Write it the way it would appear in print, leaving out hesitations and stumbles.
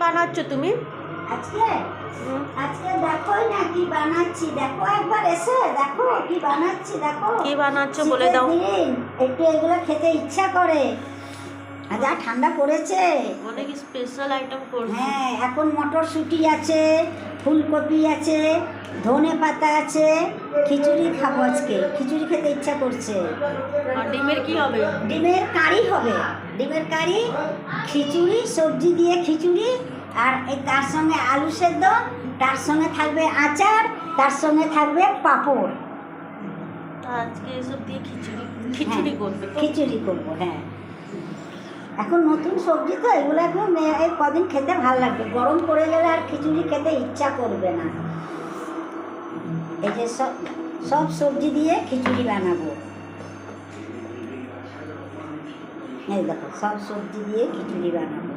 বানাচ্ছ তুমি? আজকে আজকে দেখো না কি বানাচ্ছি, দেখো একবার এসে দেখো কি বানাচ্ছি, দেখো কি বানাচ্ছ বলে দাও। একটু এগুলো খেতে ইচ্ছা করে, যা ঠান্ডা পড়েছে। অনেক স্পেশাল আইটেম করছো। হ্যাঁ, এখন মটরশুঁটি আছে, ফুলকপি আছে, ধনে পাতা আছে, খিচুড়ি খাবো আজকে, খিচুড়ি খেতে ইচ্ছা করছে। আর ডিমের কি হবে? ডিমের কারি হবে, ডিমের কারি, খিচুড়ি, সবজি দিয়ে খিচুড়ি, আর এই তার সঙ্গে আলু সেদ্ধ, তার সঙ্গে থাকবে আচার, তার সঙ্গে থাকবে পাঁপড়। আজকে এসব দিয়ে খিচুড়ি করবে তো? খিচুড়ি করবো, হ্যাঁ। এখন নতুন সবজি তো, এগুলো এখন এই কদিন খেতে ভালো লাগবে, গরম পড়ে গেলে আর খিচুড়ি খেতে ইচ্ছা করবে না। এই যে সব সবজি দিয়ে খিচুড়ি বানাবো, এই দেখো সব সবজি দিয়ে খিচুড়ি বানাবো।